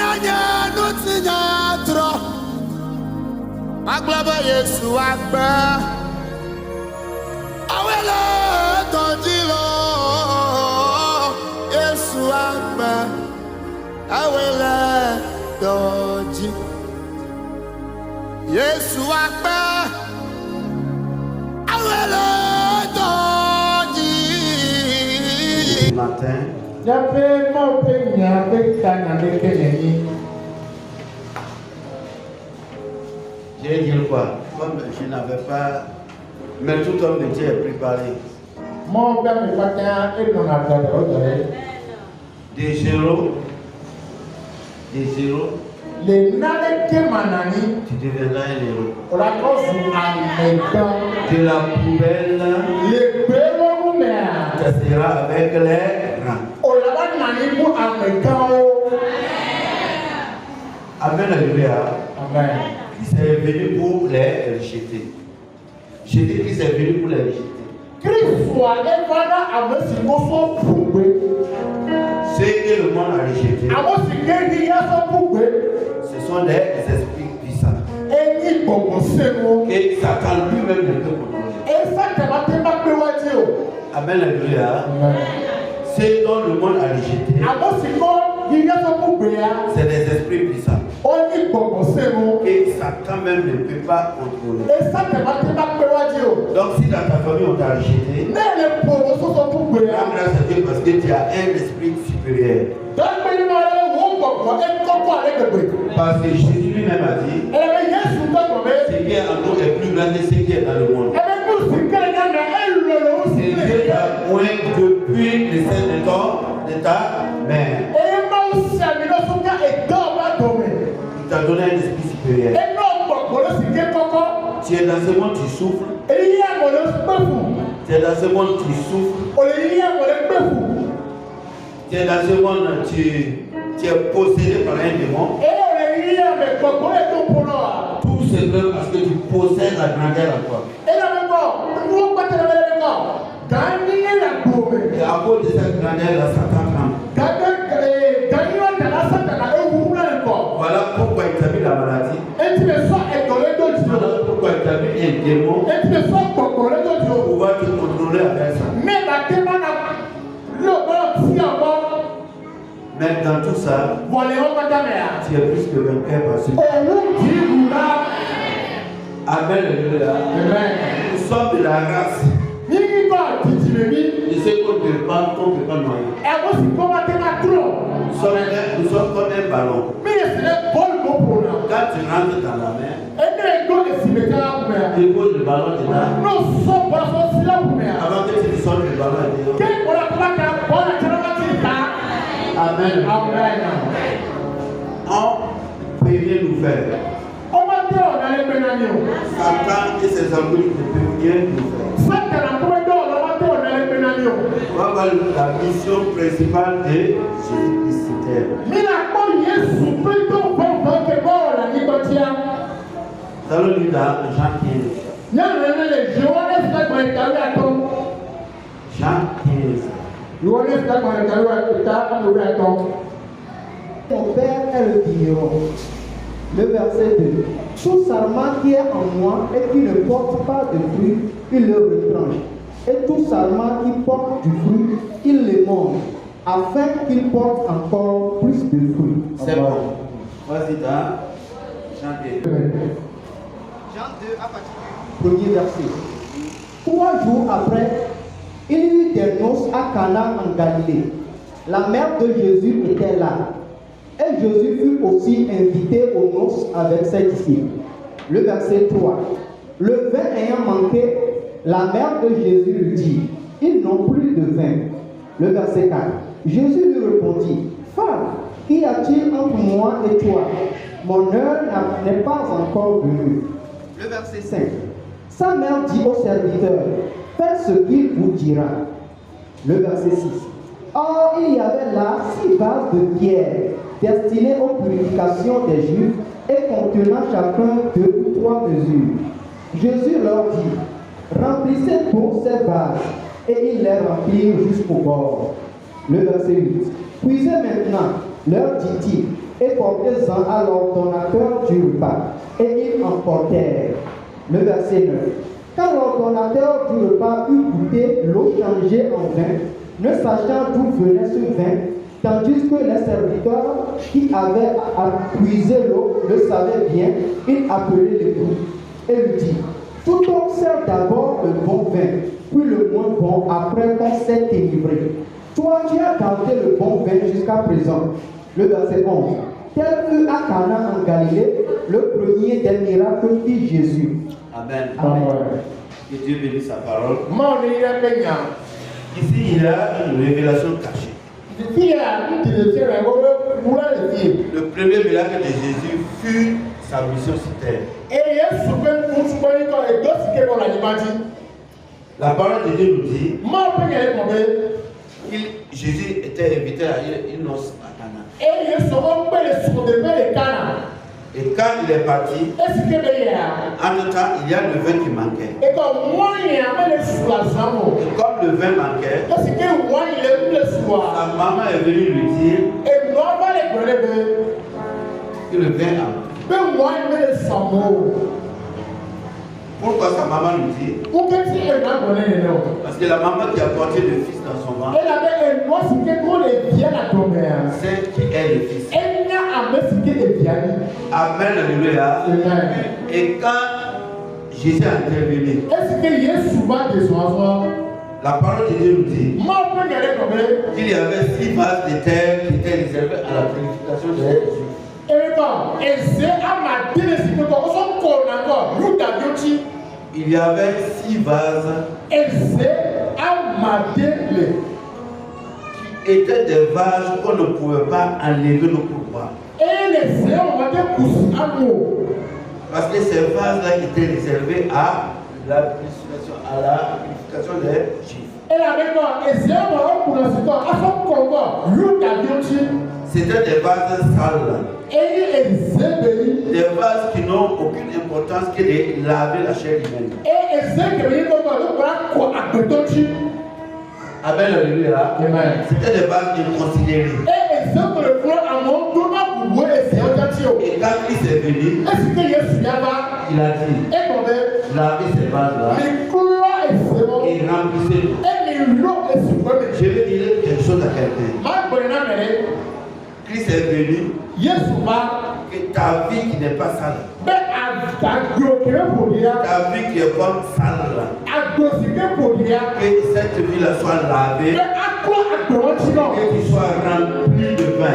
Ananya nutinyatro Aglaba Yesu agba Awele tonjilo Yesu agba Awele tonji Yesu agba Awele tonji Matin j'ai dit quoi? Comme je n'avais pas, mais tout homme de Dieu est préparé. Des zéros, tu deviendras un héros. De la poubelle, tu seras avec les grands. Amen, alléluia. Amen. Christ est venu pour les rejeter. J'ai dit Christ est venu pour les rejeter. Ce que le monde a rejeté, ce sont des esprits puissants. Et Satan lui-même ne peut contrôler. Amen, alléluia. Ce dont le monde a rejeté, c'est des esprits puissants. Et Satan même ne peut pas contrôler. Donc si dans ta famille on t'a rejeté, rends grâce à Dieu parce que tu as un esprit supérieur. Parce que Jésus lui-même a dit, ce qui est en nous est plus grand que ce qui est dans le monde. C'est Dieu t'a oint depuis le sein de ta mère. Il t'a donné un esprit supérieur. Tu es dans ce monde, tu souffres. Tu es dans ce monde, tu souffres. Tu es dans ce monde, tu es possédé par un démon. Tout c'est vrai parce que tu possèdes la grandeur en toi. Et à cause de cette grandeur, Satan tremble. Voilà pourquoi il t'a mis la maladie. Voilà pourquoi il t'a mis un démon. Pour pouvoir te contrôler avec ça. Mais dans tout ça, tu es plus que vainqueur parce que Amen. Nous sommes de la race. De ce qu'on ne peut pas noyer. Nous sommes comme un ballon. Quand tu rentres dans la mer, tu poses le ballon dedans. Avant que tu sortes le ballon dedans. Amen. On peut rien nous faire. Satan et ses amis ne peuvent rien nous faire. Voilà la mission principale de Jésus-Christ sur terre. Allons lire dans Jean 15. Jean 15. Mon Père est le vigneron. Le verset 2. Tout sarment qui est en moi et qui ne porte pas de fruit, il le retranche. Et tout sarment qui porte du fruit, il le mange, afin qu'il porte encore plus de fruits. C'est bon. Vas-y, dans Jean 2. Jean 2 à partir du premier verset. 3 jours après, il y eut des noces à Cana en Galilée. La mère de Jésus était là. Et Jésus fut aussi invité aux noces avec ses disciples. Le verset 3. Le vin ayant manqué, la mère de Jésus lui dit, ils n'ont plus de vin. Le verset 4. Jésus lui répondit, femme, qu'y a-t-il entre moi et toi? Mon heure n'est pas encore venue. Le verset 5. Sa mère dit au serviteur, faites ce qu'il vous dira. Le verset 6. Or, il y avait là 6 vases de pierre destinés aux purifications des Juifs et contenant chacun 2 ou 3 mesures. Jésus leur dit, remplissez tous ces vases, et ils les remplirent jusqu'au bord. Le verset 8. Puisez maintenant, leur dit-il, et portez-en à l'ordonnateur du repas. Et ils emportèrent. Le verset 9. Quand l'ordonnateur du repas eut goûté l'eau changée en vin, ne sachant d'où venait ce vin, tandis que les serviteurs qui avaient à puiser l'eau le savaient bien, il appelait l'époux et lui dit: tout homme sert d'abord le bon vin, puis le moins bon après qu'on s'est élivré. Toi, tu as gardé le bon vin jusqu'à présent. Le verset 11. Tel fut à Cana en Galilée le premier des miracles fit Jésus. Amen. Amen. Que Dieu bénisse sa parole. Mon Ici, il y a une révélation cachée. Le premier miracle de Jésus fut sa mission sur terre. La parole de Dieu nous dit que Jésus était invité à une noce à Cana. Et quand il est parti, entre-temps, il y a le vin qui manquait. Et comme le vin manquait, sa maman est venue lui dire que le vin a manqué. Pourquoi sa maman lui dit? Parce que la maman qui a porté le fils dans son ventre, c'est qui est le fils. Amen, alléluia. Et quand Jésus a intervenu, la parole de Dieu nous dit qu'il y avait 6 vases de terre qui étaient réservés à la purification des Juifs. Il y avait 6 vases qui étaient des vases qu'on ne pouvait pas enlever nos pouvoirs. Parce que ces vases-là étaient réservés à la purification des Juifs. C'était des vases sales. Des vases qui n'ont aucune importance que de laver la chair humaine. Amen, alléluia. C'était des vases inconsidérés. Et quand Christ est venu, il a dit: lavez ces vases-là et remplissez l'eau. Je vais dire quelque chose à quelqu'un. Christ est venu que ta vie qui n'est pas sale, ta vie qui est bonne sale, que cette vie-là soit lavée et qu'il soit rempli de vin.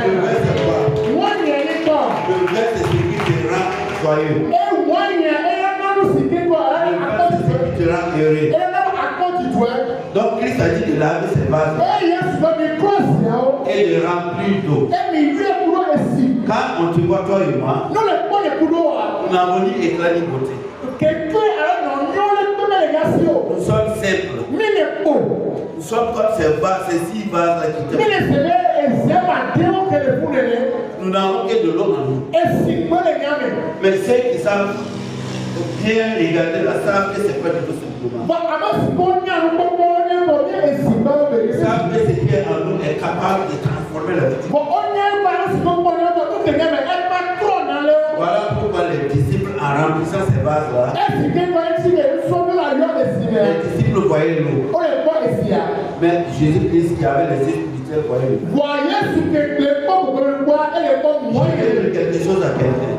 Le vin c'est quoi? Le vin c'est ce qui te rend joyeux. Le vin c'est ce qui te rend heureux. Donc Christ a dit de laver ses vases et de remplir d'eau. Quand on te voit toi et moi, nous n'avons ni éclat ni beauté. Nous sommes simples. Nous sommes comme ces vases, ces 6 vases qui t'aiment. Nous n'avons que de l'eau en nous. Mais ceux qui savent bien regarder la savent que c'est pas du tout simplement. Ils savent que ce qui est en nous est capable de transformer la vie. Voilà pourquoi les disciples, en remplissant ces vases-là, les disciples voyaient l'eau. Mais Jésus-Christ qui avait les yeux spirituels voyait l'eau. Je vais dire quelque chose à quelqu'un.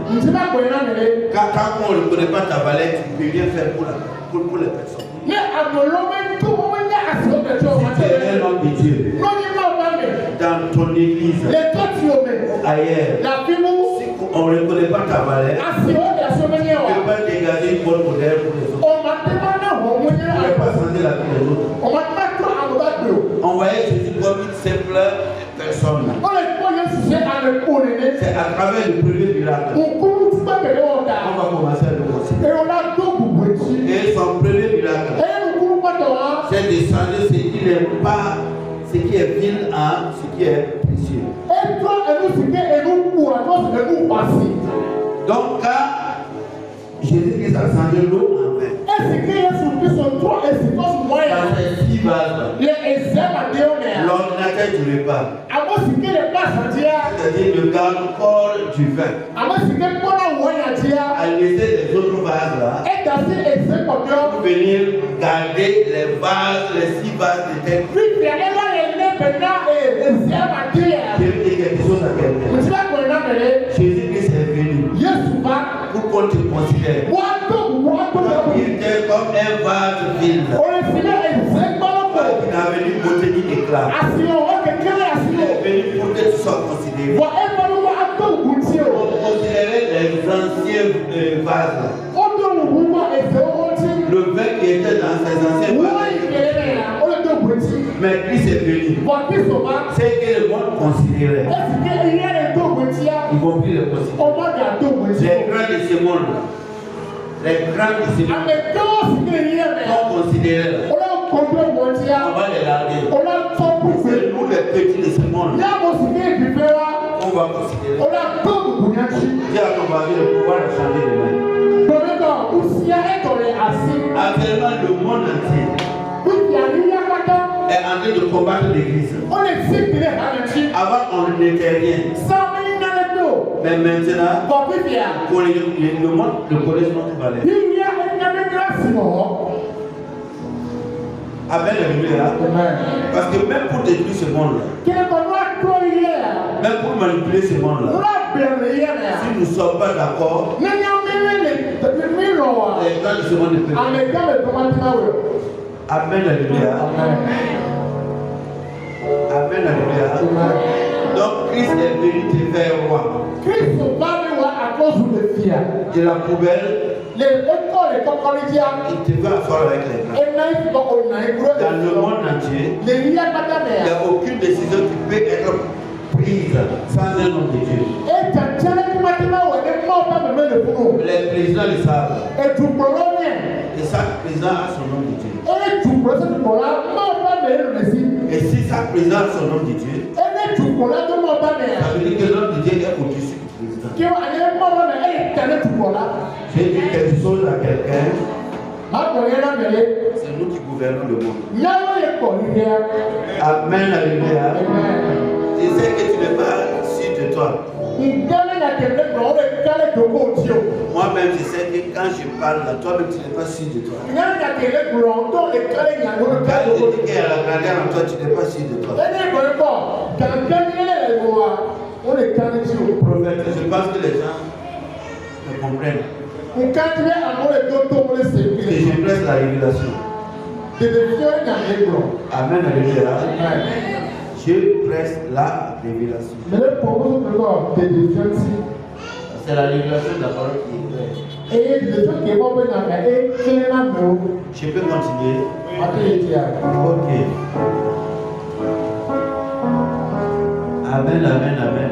Quand on ne connaît pas ta valeur, tu ne peux rien faire pour les personnes. Si tu es un homme de Dieu, dans ton église, ailleurs, si on ne reconnaît pas ta valeur, tu ne peux pas dégager une bonne modèle pour les autres. Tu ne peux pas changer la vie des autres. On voyait Jésus comme une simple personne. C'est à travers le premier miracle. On va commencer à le considérer. Et son premier miracle, c'est de changer ce qui n'est pas, ce qui est vil en ce qui est précieux. Donc quand Jésus a changé l'eau en vin, dans ces 6 vases, l'ordinateur du repas, C'est-à-dire de garde corps du vin. À laisser les autres vases là. Pour venir garder les vases, les 6 vases de terre. Je vais dire quelque chose à quelqu'un. Jésus-Christ est venu pour qu'on te considère. Il était comme un vase vide. Il n'a venu pour te dire éclat. Il est venu pour que tu sois considéré. On considérait les anciens vases. Le vin qui était dans ces anciens vases. Mais Christ est venu. C'est que le monde considérait. Ils vont plus le considérer. Les grands de ce monde. Les grands de ce monde sont considérés. On va les larguer. C'est nous les petits de ce monde. On va considérer. Dis à ton mari le pouvoir de changer de main. Actuellement, le monde entier est en train de combattre l'église. Avant, on n'était rien. Mais maintenant, le monde ne connaît notre valeur. Amen, alléluia. Parce que même pour détruire ce monde-là, même pour manipuler ce monde-là, si nous ne sommes pas d'accord, les gens de ce monde ne peuvent pas. Amen, alléluia. Amen, alléluia. Donc Christ est venu te faire roi. De la poubelle, il te fait asseoir avec les grands. Dans le monde entier, il n'y a aucune décision qui peut être prise sans un nom de Dieu. Les présidents le savent. Et chaque président a son nom de Dieu. Et si chaque président a son nom de Dieu, ça veut dire que l'homme de Dieu est au-dessus du président. J'ai dit quelque chose à quelqu'un. C'est nous qui gouvernons le monde. Amen, alléluia. Je sais que tu n'es pas sûr de toi. Moi-même, je sais que quand je parle là, toi-même, tu n'es pas sûr de toi. Quand je dis qu'il y a la grandeur en toi, tu n'es pas sûr de toi. Prophète, je pense que les gens me comprennent. Et je presse la révélation. Amen, alléluia. Je presse la révélation. C'est la révélation de la parole qui est claire. Je peux continuer? Ok. Amen, amen, amen.